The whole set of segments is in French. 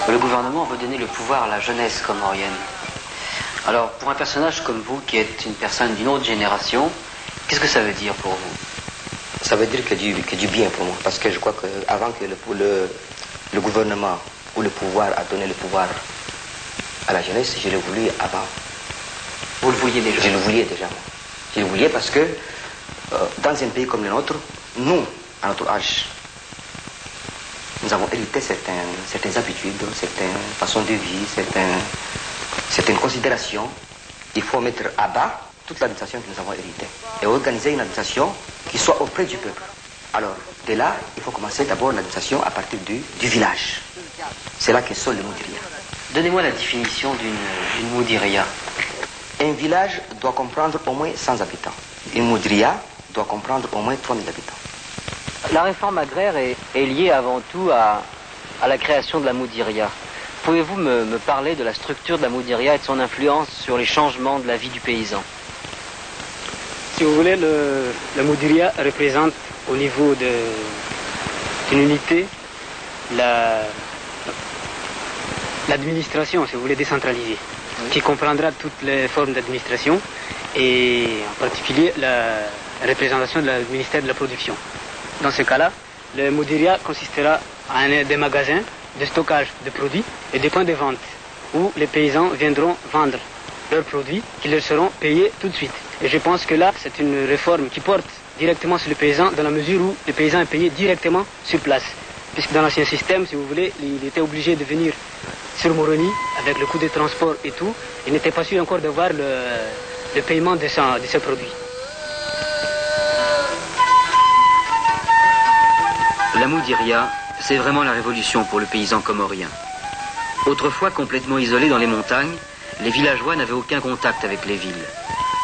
Le gouvernement veut donner le pouvoir à la jeunesse comorienne. Alors, pour un personnage comme vous, qui êtes une personne d'une autre génération, qu'est-ce que ça veut dire pour vous? Ça veut dire que du bien pour moi, parce que je crois qu'avant que le gouvernement ou le pouvoir a donné le pouvoir à la jeunesse, je l'ai voulu avant. Vous le vouliez déjà? Je le voulais déjà. Je le voulais parce que dans un pays comme le nôtre, nous, à notre âge, nous avons hérité certaines habitudes, certaines façons de vie, certaines considérations. Il faut mettre à bas toute l'administration que nous avons héritée et organiser une administration qui soit auprès du peuple. Alors, de là, il faut commencer d'abord l'administration à partir du village. C'est là que sont les Moudiriya. Donnez-moi la définition d'une Moudiriya. Un village doit comprendre au moins 100 habitants. Une Moudiriya doit comprendre au moins 3000 habitants. La réforme agraire est liée avant tout à la création de la Moudiriya. Pouvez-vous me parler de la structure de la Moudiriya et de son influence sur les changements de la vie du paysan? Si vous voulez, la Moudiriya représente au niveau d'une unité l'administration, si vous voulez, décentralisée, qui comprendra toutes les formes d'administration et en particulier la représentation du ministère de la production. Dans ce cas-là, le Moudiriya consistera en des magasins de stockage de produits et des points de vente où les paysans viendront vendre leurs produits qui leur seront payés tout de suite. Et je pense que là, c'est une réforme qui porte directement sur le paysan dans la mesure où le paysan est payé directement sur place. Puisque dans l'ancien système, si vous voulez, il était obligé de venir sur Moroni avec le coût de transport et tout. Il n'était pas sûr encore d'avoir le paiement de ses produits. La Moudiriya, c'est vraiment la révolution pour le paysan comorien. Autrefois complètement isolés dans les montagnes, les villageois n'avaient aucun contact avec les villes.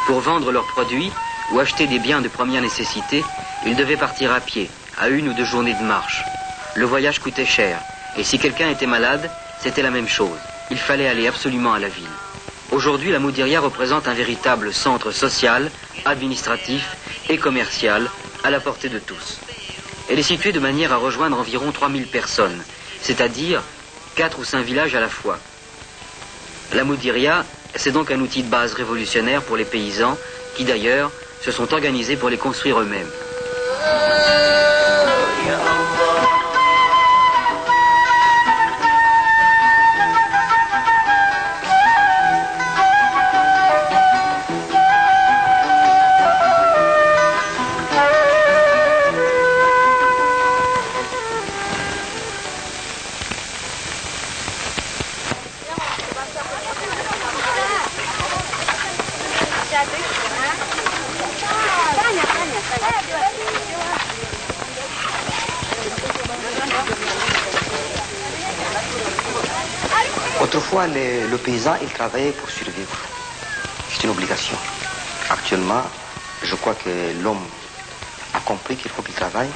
Pour vendre leurs produits ou acheter des biens de première nécessité, ils devaient partir à pied, à 1 ou 2 journées de marche. Le voyage coûtait cher, et si quelqu'un était malade, c'était la même chose. Il fallait aller absolument à la ville. Aujourd'hui, la Moudiriya représente un véritable centre social, administratif et commercial à la portée de tous. Elle est située de manière à rejoindre environ 3000 personnes, c'est-à-dire 4 ou 5 villages à la fois. La Moudiriya, c'est donc un outil de base révolutionnaire pour les paysans qui d'ailleurs se sont organisés pour les construire eux-mêmes. Autrefois, le paysan, il travaillait pour survivre. C'est une obligation. Actuellement, je crois que l'homme a compris qu'il faut qu'il travaille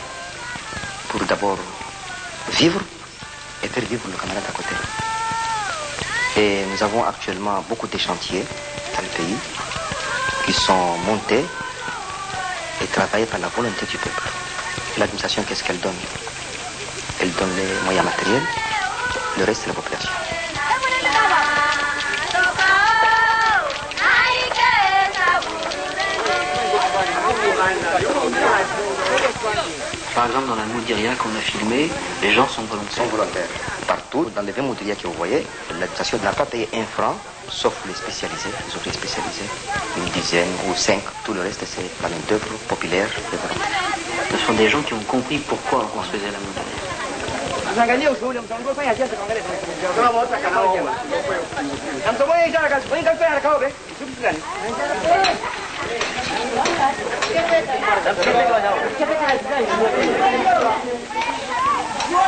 pour d'abord vivre et faire vivre le camarade à côté. Et nous avons actuellement beaucoup de chantiers dans le pays qui sont montés et travaillés par la volonté du peuple. L'administration, qu'est-ce qu'elle donne? Elle donne les moyens matériels, le reste c'est la population. Par exemple, dans la Moudiriya qu'on a filmée, les gens sont volontaires. Partout, dans les 20 Moudiriya que vous voyez, l'administration n'a pas payé 1 franc, sauf les spécialisés, les ouvriers spécialisés, une dizaine ou 5. Tout le reste, c'est la main-d'œuvre populaire et volontaire. Ce sont des gens qui ont compris pourquoi on construisait la Moudiriya.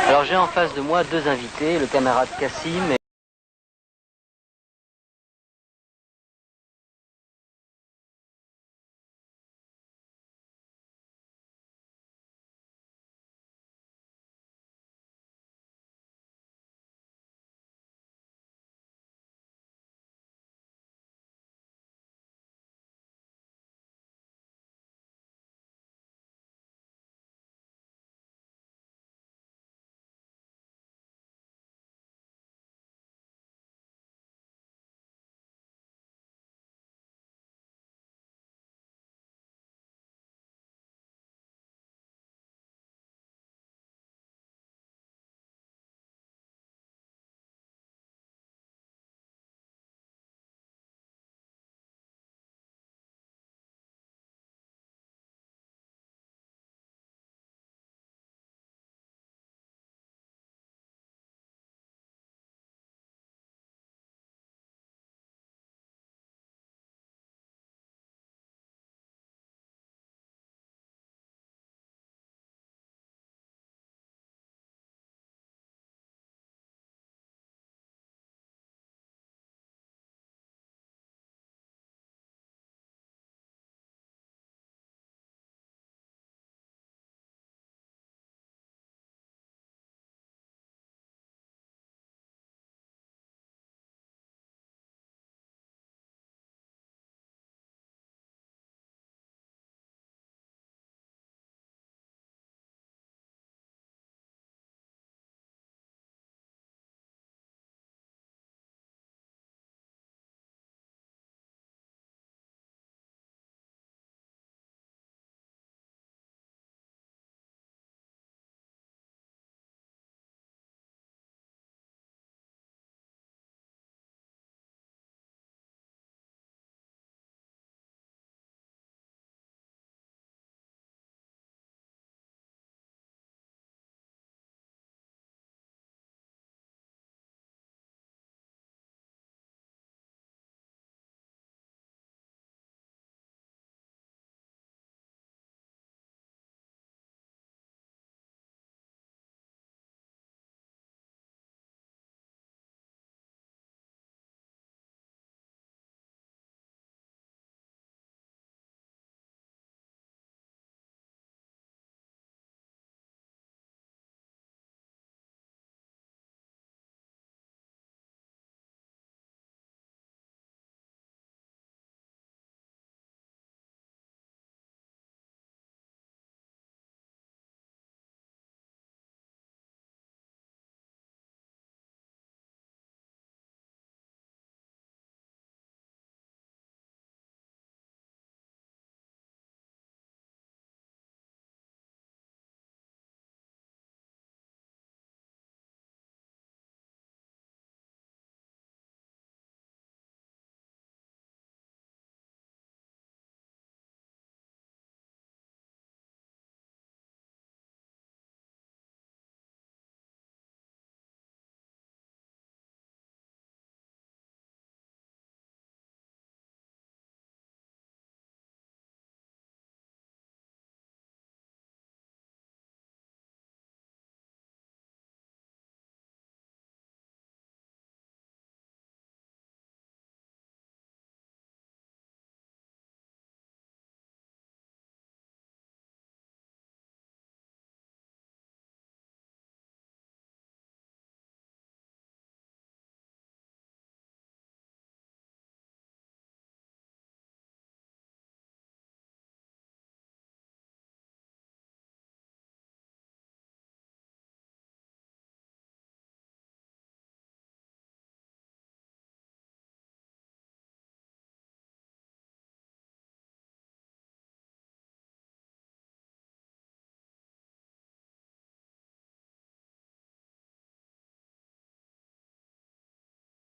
Alors j'ai en face de moi 2 invités, le camarade Kassim